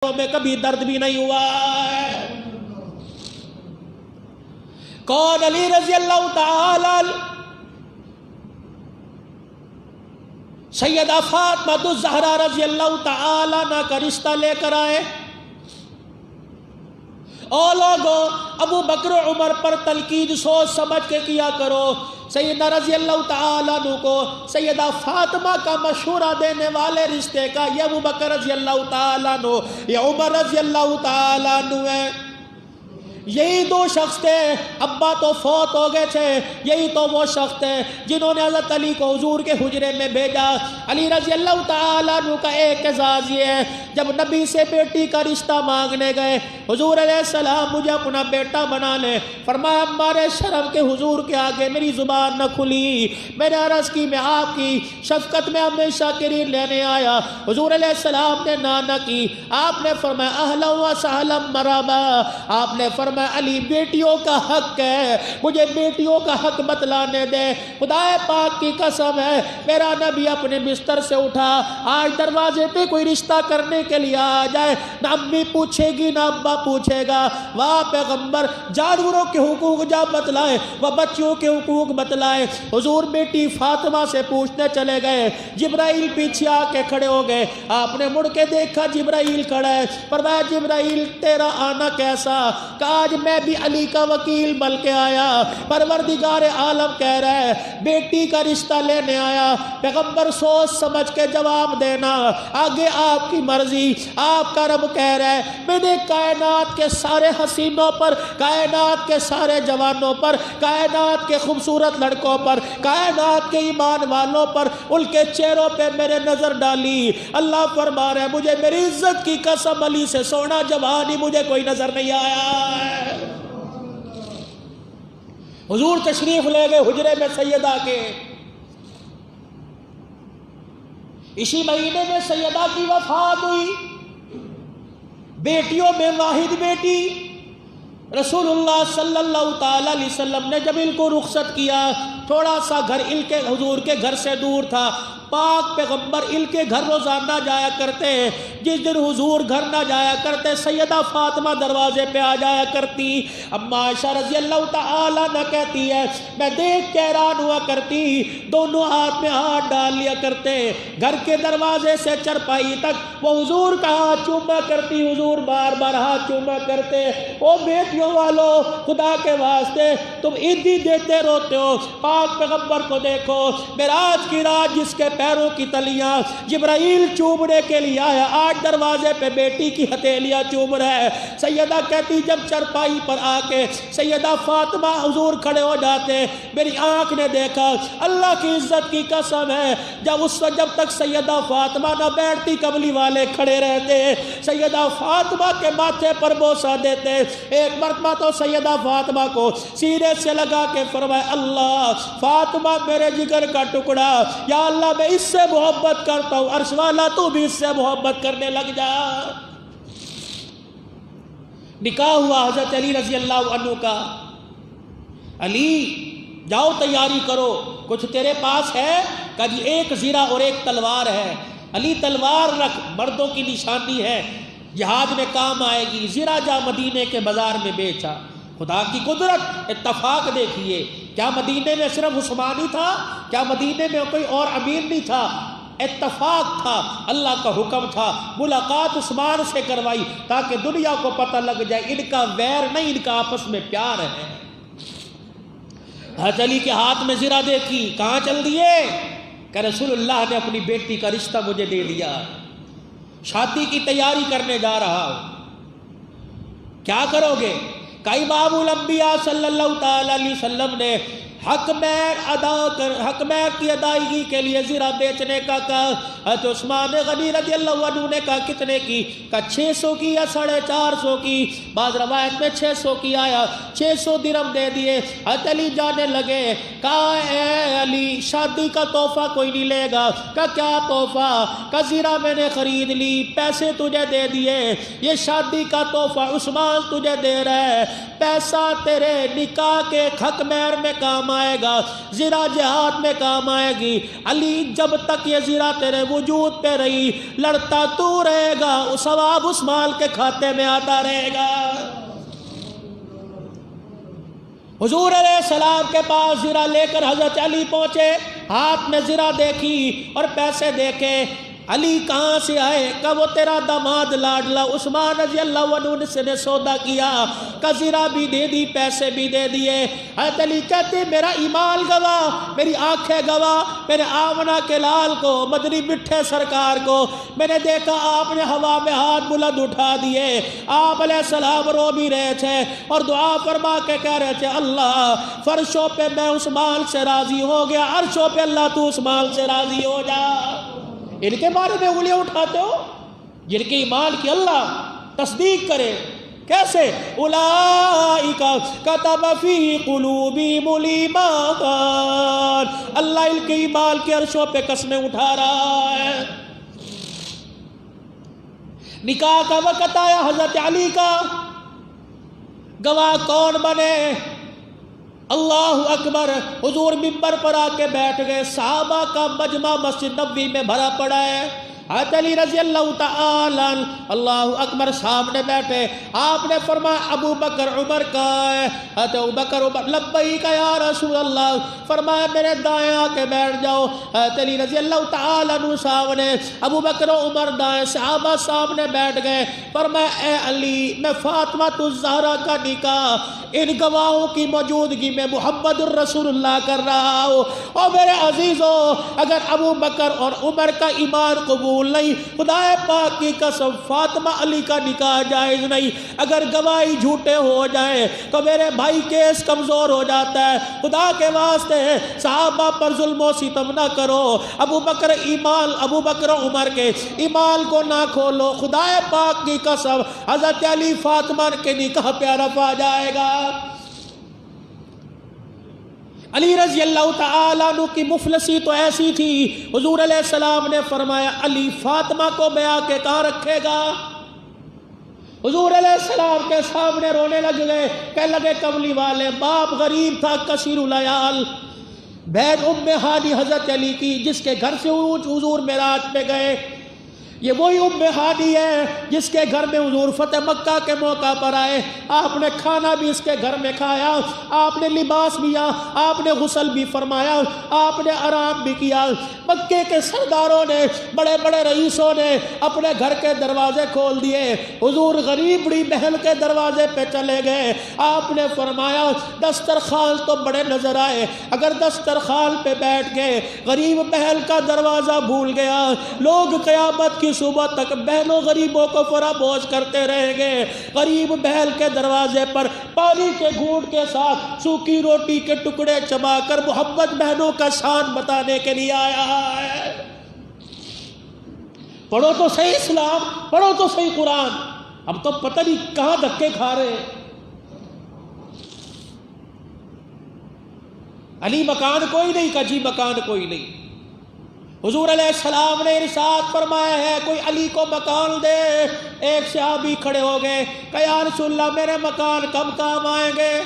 میں کبھی درد بھی نہیں ہوا ہے۔ کون؟ علی رضی اللہ تعالی سیدہ فاطمہ الزہرا رضی اللہ تعالی عنہا کا رشتہ لے کر آئے۔ او لوگوں، ابو بکر عمر پر تنقید سوچ سمجھ کے کیا کرو۔ سیدہ رضی اللہ تعالیٰ عنہ کو سیدہ فاطمہ کا مشورہ دینے والے رشتے کا یہ ابو بکر رضی اللہ تعالیٰ عنہ، یہ عمر رضی اللہ تعالیٰ عنہ ہے۔ یہی دو شخص تھے، ابا تو فوت ہو گئے تھے، یہی تو وہ شخص تھے جنہوں نے حضرت علی کو حضور کے حجرے میں بھیجا۔ علی رضی اللہ تعالیٰ عنہ کا ایک اعزاز یہ ہے، جب نبی سے بیٹی کا رشتہ مانگنے گئے، حضور علیہ السلام مجھے اپنا بیٹا بنا لے، فرمایا ہمارے شرم کے حضور کے آگے میری زبان نہ کھلی، میں نے عرض کی میں آپ کی شفقت میں ہمیشہ کریم لینے آیا۔ حضور علیہ السلام نے نہ کی، آپ نے فرمایا اہلا و سہلا مرحبا، آپ نے فرمایا علی بیٹیوں کا حق ہے، مجھے بیٹیوں کا حق بتلانے دے۔ خدا پاک کی قسم ہے، میرا نبی اپنے بستر سے اٹھا، آج دروازے پہ کوئی رشتہ کرنے کے لیے آ جائے، نہ امی پوچھے گی نہ ابا پوچھے گا، واہ پیغمبر جانوروں کے حقوق جا بتلائے، وہ بچیوں کے حقوق بتلائے۔ حضور بیٹی فاطمہ سے پوچھنے چلے گئے، جبرائیل پیچھے آ کے کھڑے ہو گئے، آپ نے مڑ کے دیکھا جبرائیل کھڑا ہے، فرمایا جبرائیل تیرا آنا کیسا؟ کہا آج میں بھی علی کا وکیل بن کے آیا، پروردگار عالم کہہ رہا ہے بیٹی کا رشتہ لینے آیا۔ پیغمبر سوچ سمجھ کے جواب دینا، آگے آپ کی مرضی، آپ کا رب کہہ رہا ہے میں نے کائنات کے سارے حسینوں پر، کائنات کے سارے جوانوں پر، کائنات کے خوبصورت لڑکوں پر، کائنات کے ایمان والوں پر، ان کے چہروں پہ میرے نظر ڈالی۔ اللہ فرما رہا ہے مجھے میری عزت کی قسم علی سے سونا جوان ہی مجھے کوئی نظر نہیں آیا۔ حضور تشریف لے گئے حجرے میں سیدہ کے، اسی مہینے میں سیدہ کی وفات ہوئی۔ بیٹیوں میں واحد بیٹی رسول اللہ صلی اللہ تعالی علیہ وسلم نے جب ان کو رخصت کیا، تھوڑا سا گھر ان کے حضور کے گھر سے دور تھا، پاک پیغمبر ان کے گھر روزانہ جایا کرتے، جس دن حضور گھر نہ جایا کرتے سیدہ فاطمہ دروازے پہ آ جایا کرتی۔ اما عائشہ رضی اللہ تعالیٰ عنہ کہتی ہے میں دیکھ کے حیران ہوا کرتی، دونوں ہاتھ میں ہاتھ ڈال لیا کرتے، گھر کے دروازے سے چرپائی تک وہ حضور کا ہاتھ چوما کرتی، حضور بار بار ہاتھ چوما کرتے۔ او بیٹیوں والو، خدا کے واسطے تم عیدی دیتے روتے ہو، پاک پیغمبر کو دیکھو، معراج کی رات جس کے پیروں کی تلیاں جبرائیل چومنے کے لیے آیا، آج دروازے پہ بیٹی کی ہتھیلیاں چوم رہا ہے۔ سیدہ کہتی جب چرپائی پر آ کے سیدہ فاطمہ حضور کھڑے ہو جاتے، میری آنکھ نے دیکھا، اللہ کی عزت کی قسم ہے جب تک سیدہ فاطمہ نہ بیٹھتی قبلی والے کھڑے رہتے، سیدہ فاطمہ کے ماتھے پر بوسہ دیتے۔ ایک مرتبہ تو سیدہ فاطمہ کو سینے سے لگا کے فرمایا اللہ فاطمہ میرے جگر کا ٹکڑا، یا اللہ میں اس سے محبت کرتا ہوں، عرش والا تو بھی اس سے محبت کرنے لگ جا۔ نکاح ہوا حضرت علی رضی اللہ عنہ کا۔ علی جاؤ تیاری کرو، کچھ تیرے پاس ہے؟ کہ جی ایک زرہ اور ایک تلوار ہے۔ علی تلوار رکھ، مردوں کی نشانی ہے، جہاد میں کام آئے گی۔ زرہ جا مدینے کے بازار میں بیچا۔ خدا کی قدرت، اتفاق دیکھیے، کیا مدینے میں صرف عثمانی تھا؟ کیا مدینے میں کوئی اور امیر نہیں تھا؟ اتفاق تھا، اللہ کا حکم تھا، ملاقات عثمان سے کروائی تاکہ دنیا کو پتہ لگ جائے ان کا ویر نہیں، ان کا آپس میں پیار ہے۔ حضرت علی کے ہاتھ میں زرہ دیکھی، کہاں چل دیے؟ کہ رسول اللہ نے اپنی بیٹی کا رشتہ مجھے دے دیا، شادی کی تیاری کرنے جا رہا ہوں، کیا کرو گے؟ کہ امام الانبیاء صلی اللہ تعالی علیہ وسلم نے حق مہر کی ادائیگی کے لیے زرہ بیچنے کا کہا۔ حضرت عثمان غنی رضی اللہ عنہ نے کہا کتنے کی؟ کہا 600 کی یا 450 کی، بعض روایت میں 600 کی آیا، 600 درہم دے دیے۔ حضرت علی جانے لگے، کہا اے علی شادی کا تحفہ کوئی نہیں لے گا؟ کہا کیا تحفہ؟ کہا زرہ میں نے خرید لی، پیسے تجھے دے دیے، یہ شادی کا تحفہ عثمان تجھے دے رہا ہے، پیسہ تیرے نکاح کے حق مہر میں کام کام آئے گا، زرا جہاد میں کام آئے گی۔ علی جب تک یہ زرا تیرے وجود پہ رہی، لڑتا تو رہے گا، ثواب اس مال کے کھاتے میں آتا رہے گا۔ حضور علیہ السلام کے پاس زرا لے کر حضرت علی پہنچے، ہاتھ میں زرا دیکھی اور پیسے دیکھے۔ علی کہاں سے آئے؟ کہ وہ تیرا داماد لاڈلا عثمان رضی اللہ عنہ سے نے سودا کیا، کہ زرا بھی دے دی، پیسے بھی دے دیے۔ حضرت علی کہتے میرا ایمان گواہ، میری آنکھیں گواہ، میں نے آمنہ کے لال کو، مدنی مٹھے سرکار کو میں نے دیکھا، آپ نے ہوا میں ہاتھ بلند اٹھا دیے، آپ علیہ السلام رو بھی رہے تھے اور دعا فرما کے کہہ رہے تھے اللہ فرشوں پہ میں اس مال سے راضی ہو گیا، عرشوں پہ اللہ تو اس مال سے راضی ہو جا۔ ان کے بارے میں انگلیاں اٹھاتے ہو جن کے ایمان کی اللہ تصدیق کرے؟ کیسے؟ اولئک کتب فی قلوبہم الایمان، اللہ ان کے ایمان کے عرشوں پہ قسمیں اٹھا رہا ہے۔ نکاح کا وقت آیا حضرت علی کا، گواہ کون بنے؟ اللہ اکبر، حضور منبر پر آ کے بیٹھ گئے، صحابہ کا مجمع مسجد نبوی میں بھرا پڑا ہے۔ حضرت علی رضی اللہ تعالی اللہ اکبر سامنے بیٹھے، آپ نے فرمایا ابو بکر عمر کا ہے؟ حضرت ابو بکر عمر لبیک یا رسول اللہ، فرمایا میرے دائیں آ کے بیٹھ جاؤ۔ حضرت علی رضی اللہ تعالی عنہ سامنے، ابو بکر عمر دائیں، صحابہ سامنے بیٹھ گئے۔ فرمایا اے علی، میں فاطمہ الزہرا کا نکاح ان گواہوں کی موجودگی میں محمد الرسول اللہ کر رہا ہوں۔ اور میرے عزیزوں، اگر ابو بکر اور عمر کا ایمان قبول نہیں، خدا پاک کی قسم فاطمہ علی کا نکاح جائز نہیں۔ اگر گواہی جھوٹے ہو جائیں تو میرے بھائی کیس کمزور ہو جاتا ہے۔ خدا کے واسطے صحابہ پر ظلم و ستم نہ کرو، ابو بکر عمر کے ایمان کو نہ کھولو۔ خدا پاک کی قسم حضرت علی فاطمہ کے نکاح پہ عرف آ جائے گا۔ علی رضی اللہ تعالیٰ عنہ کی مفلسی تو ایسی تھی، حضور علیہ السلام نے فرمایا علی فاطمہ کو بیاہ کے کہاں رکھے گا؟ حضور علیہ السلام کے سامنے رونے لگ گئے، کہنے لگے کملی والے، باپ غریب تھا کثیر العیال، بہن ام ہانی حضرت علی کی جس کے گھر سے حضور معراج پہ گئے، یہ وہی ام ہانی ہے جس کے گھر میں حضور فتح مکہ کے موقع پر آئے، آپ نے کھانا بھی اس کے گھر میں کھایا، آپ نے لباس بھی لیا، آپ نے غسل بھی فرمایا، آپ نے آرام بھی کیا۔ مکے کے سرداروں نے، بڑے بڑے رئیسوں نے اپنے گھر کے دروازے کھول دیے، حضور غریب بڑی بہن کے دروازے پہ چلے گئے۔ آپ نے فرمایا دسترخوان تو بڑے نظر آئے، اگر دسترخوان پہ بیٹھ گئے، غریب بہن کا دروازہ بھول گیا، لوگ قیامت کی صبح تک بہنوں غریبوں کو فراموش کرتے رہیں گے۔ غریب بہن کے دروازے پر پانی کے گھونٹ کے ساتھ سوکھی روٹی کے ٹکڑے چبا کر محمد بہنوں کا شان بتانے کے لیے آیا ہے۔ پڑھو تو صحیح اسلام، پڑھو تو صحیح قرآن، اب تو پتہ نہیں کہاں دھکے کھا رہے ہیں۔ علی مکان کوئی نہیں، کجی مکان کوئی نہیں۔ حضور علیہ السلام نے ارشاد فرمایا ہے کوئی علی کو مکان دے۔ ایک صحابی کھڑے ہو گئے کہ یا رسول اللہ میرے مکان کب کام آئیں گے؟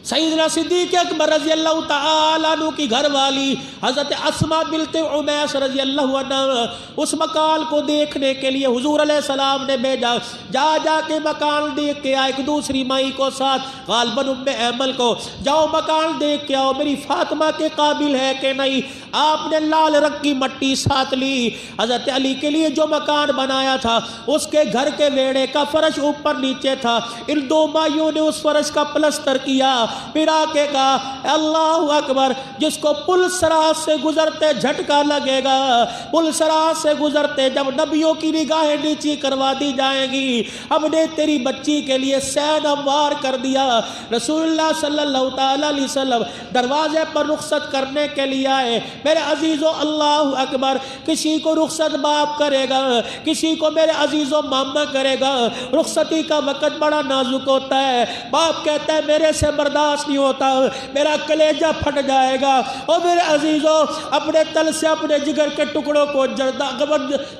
سیدنا صدیق اکبر رضی اللہ تعالیٰ عنہ کی گھر والی حضرت اسماء بنت عمیس رضی اللہ عنہ اس مکان کو دیکھنے کے لیے حضور علیہ السلام نے بھیجا، جا کے مکان دیکھ کے آئے۔ ایک دوسری مائی کو ساتھ، غالباً ام ایمل کو، جاؤ مکان دیکھ کے آؤ، میری فاطمہ کے قابل ہے کہ نہیں۔ آپ نے لال رنگ کی مٹی ساتھ لی، حضرت علی کے لیے جو مکان بنایا تھا اس کے گھر کے ویڑے کا فرش اوپر نیچے تھا، ان دو مائیوں نے اس فرش کا پلستر کیا، پھر آ کے کہا اللہ اکبر، جس کو پل سراج سے گزرتے جھٹکا لگے گا، پل سراج سے گزرتے جب نبیوں کی نگاہیں نیچی کروا دی جائیں گی، ہم نے تیری بچی کے لیے سین ہموار کر دیا۔ رسول اللہ صلی اللہ تعالی علیہ وسلم دروازے پر رخصت کرنے کے لیے آئے۔ میرے عزیزو اللہ اکبر، کسی کو رخصت باپ کرے گا، کسی کو میرے عزیزو ماما کرے گا۔ رخصتی کا وقت بڑا نازک ہوتا ہے، باپ کہتا ہے میرے سے برداشت برداشت نہیں ہوتا، میرا کلیجہ پھٹ جائے گا۔ اور میرے عزیزوں، اپنے تل سے اپنے جگر کے ٹکڑوں کو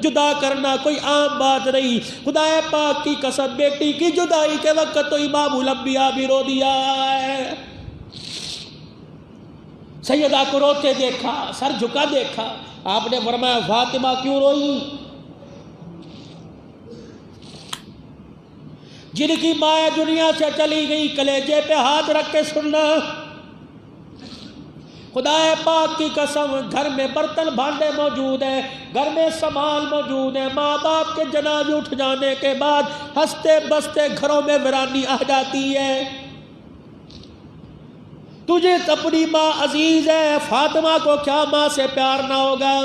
جدا کرنا کوئی عام بات نہیں۔ خدا پاک کی قسم، بیٹی کی جدائی کے وقت تو امام الانبیاء بھی رو دیا ہے۔ سیدہ کو روتے دیکھا، سر جھکا دیکھا، آپ نے فرمایا فاطمہ کیوں روئی؟ جن کی ماں دنیا سے چلی گئی کلیجے پہ ہاتھ رکھ کے سننا، خدا پاک کی قسم، گھر میں برتن بھانڈے موجود ہیں، گھر میں سامان موجود ہے، ماں باپ کے جنازے اٹھ جانے کے بعد ہنستے بستے گھروں میں ویرانی آ جاتی ہے۔ تجھے اپنی ماں عزیز ہے، فاطمہ کو کیا ماں سے پیار نہ ہوگا؟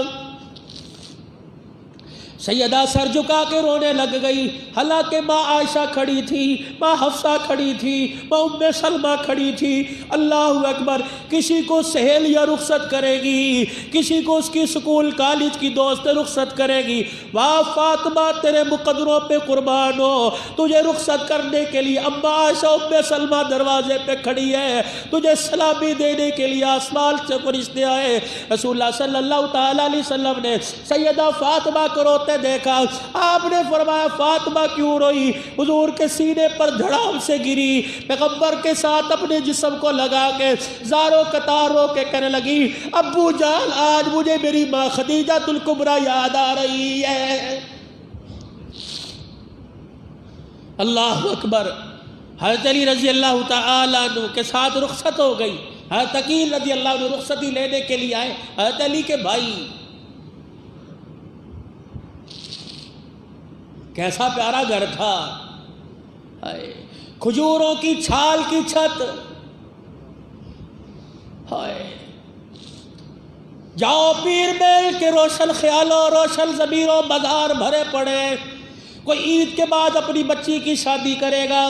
سیدہ سر جھکا کے رونے لگ گئی، حالانکہ ماں عائشہ کھڑی تھی، ماں حفصہ کھڑی تھی، ماں ام سلمہ کھڑی تھی۔ اللہ اکبر، کسی کو سہیلیاں رخصت کرے گی، کسی کو اس کی سکول کالج کی دوست رخصت کرے گی، واہ فاطمہ تیرے مقدروں پہ قربان ہو، تجھے رخصت کرنے کے لیے اما عائشہ ام سلمہ دروازے پہ کھڑی ہے، تجھے سلامی دینے کے لیے آسمان سے فرشتے آئے۔ رسول اللہ صلی اللہ تعالی علیہ وسلم نے سیدہ فاطمہ کو روتے دیکھا، آپ نے فرمایا فاطمہ کیوں روئی؟ حضور کے سینے پر دھڑام سے گری، پیغمبر کے ساتھ اپنے جسم کو لگا کے زاروں قطار رو کے کہنے لگی، ابو جان آج مجھے میری ماں خدیجہ الکبریٰ یاد آ رہی ہے۔ اللہ اکبر، حضرت علی رضی اللہ تعالیٰ عنہ کے ساتھ رخصت ہو گئی۔ حضرت عقیل رضی اللہ عنہ رخصتی لینے کے لیے آئے، حضرت علی کے بھائی، کیسا پیارا گھر تھا، کھجوروں کی چھال کی چھت، جاؤ پیر میل کے روشن خیالوں روشن ضمیروں بازار بھرے پڑے، کوئی عید کے بعد اپنی بچی کی شادی کرے گا،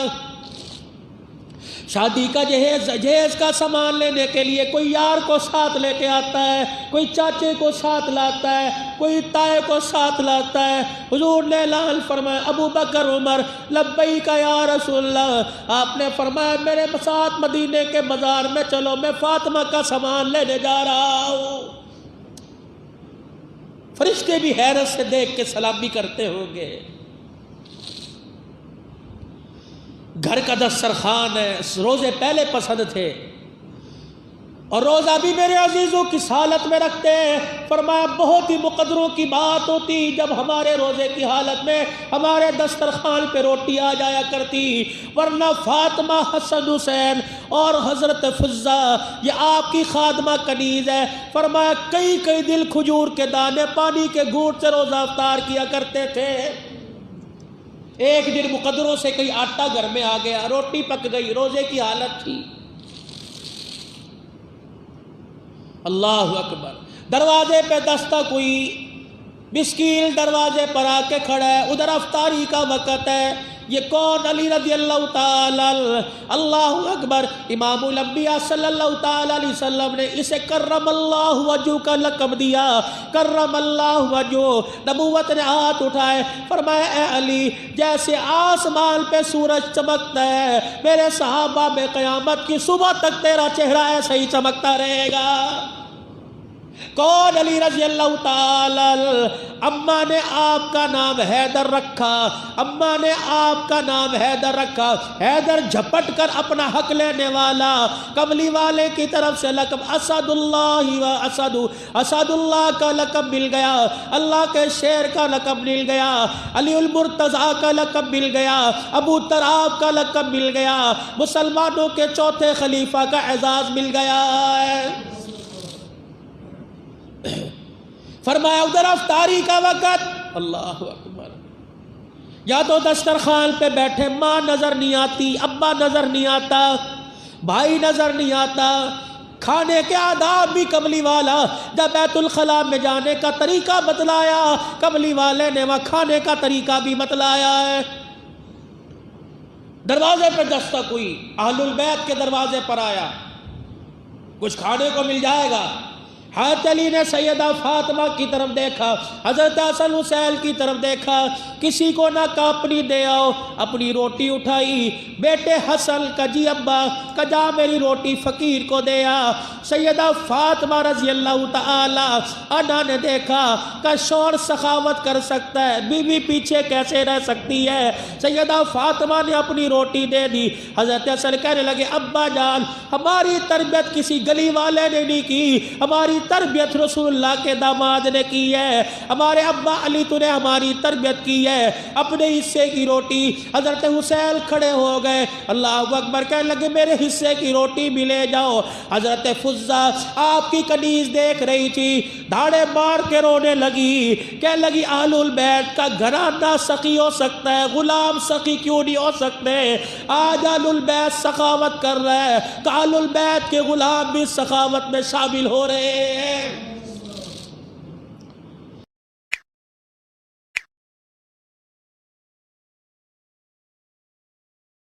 شادی کا جہیز کا سامان لینے کے لیے کوئی یار کو ساتھ لے کے آتا ہے، کوئی چاچے کو ساتھ لاتا ہے، کوئی تائے کو ساتھ لاتا ہے۔ حضور نے اعلان فرمایا، ابو بکر عمر لبیک یا رسول اللہ، آپ نے فرمایا میرے ساتھ مدینے کے بازار میں چلو، میں فاطمہ کا سامان لینے جا رہا ہوں۔ فرشتے بھی حیرت سے دیکھ کے سلامی کرتے ہوں گے۔ گھر کا دسترخوان ہے، روزے پہلے پسند تھے، اور روزہ بھی میرے عزیزوں کس حالت میں رکھتے ہیں؟ فرمایا بہت ہی مقدروں کی بات ہوتی جب ہمارے روزے کی حالت میں ہمارے دسترخوان پہ روٹی آ جایا کرتی، ورنہ فاطمہ، حسن حسین اور حضرت فضہ یہ آپ کی خادمہ کنیز ہے۔ فرمایا کئی کئی دل کھجور کے دانے پانی کے گھونٹ سے روزہ افطار کیا کرتے تھے۔ ایک دن مقدروں سے کئی آٹا گھر میں آ گیا، روٹی پک گئی، روزے کی حالت تھی۔ اللہ اکبر، دروازے پہ دستک ہوئی، مسکین دروازے پر آ کے کھڑا ہے، ادھر افطاری کا وقت ہے، یہ کون؟ علی رضی اللہ تعالی، اللہ اکبر، امام الانبیاء صلی اللہ تعالی علیہ وسلم نے اسے کرم اللہ وجہ کا لقب دیا، کرم اللہ وجہ، نبوت نے ہاتھ اٹھائے، فرمایا اے علی جیسے آسمان پہ سورج چمکتا ہے، میرے صحابہ میں قیامت کی صبح تک تیرا چہرہ ایسا ہی چمکتا رہے گا۔ کون؟ علی رضی اللہ تعالی۔ اماں نے آپ کا نام حیدر رکھا، اماں نے آپ کا نام حیدر رکھا، حیدر جھپٹ کر اپنا حق لینے والا، کملی والے کی طرف سے لقب اسد اللہ و اسد اللہ کا لقب مل گیا، اللہ کے شیر کا لقب مل گیا، علی المرتضیٰ کا لقب مل گیا، ابو تراب کا لقب مل گیا، مسلمانوں کے چوتھے خلیفہ کا اعزاز مل گیا ہے۔ فرمایا ادھر افطاری کا وقت، اللہ اکبر، یا تو دسترخوان پہ بیٹھے، ماں نظر نہیں آتی، ابا نظر نہیں آتا، بھائی نظر نہیں آتا، کھانے کے آداب بھی کملی والا جب بیت الخلاء میں جانے کا طریقہ بتلایا، کملی والے نے وہاں کھانے کا طریقہ بھی بتلایا ہے۔ دروازے پہ دستک ہوئی، اہل البیت کے دروازے پر آیا، کچھ کھانے کو مل جائے گا؟ حضرت علی نے سیدہ فاطمہ کی طرف دیکھا، حضرت حسن حسین کی طرف دیکھا، کسی کو نہ کہا اپنی دے آؤ، اپنی روٹی اٹھائی، بیٹے حسن کا جی ابا کا جا میری روٹی فقیر کو دے آ۔ سیدہ فاطمہ رضی اللہ تعالی عنہا نے دیکھا کہ شوہر سخاوت کر سکتا ہے، بیوی پیچھے کیسے رہ سکتی ہے؟ سیدہ فاطمہ نے اپنی روٹی دے دی۔ حضرت حسن کہنے لگے ابا جان، ہماری تربیت کسی گلی والے نے نہیں کی، ہماری تربیت رسول اللہ کے داماد نے کی ہے، ہمارے ابا علی تو نے ہماری تربیت کی ہے، اپنے حصے کی روٹی۔ حضرت حسین کھڑے ہو گئے، اللہ اکبر کہنے لگے میرے حصے کی روٹی بھی لے جاؤ۔ حضرت فضہ آپ کی کنیز دیکھ رہی تھی، دھاڑے مار کے رونے لگی، کہنے لگی اہل البیت کا گھرانہ سخی ہو سکتا ہے، غلام سخی کیوں نہیں ہو سکتے؟ آج اہل البیت سخاوت کر رہے ہیں کہ اہل البیت کے غلام بھی سخاوت میں شامل ہو رہے ہیں۔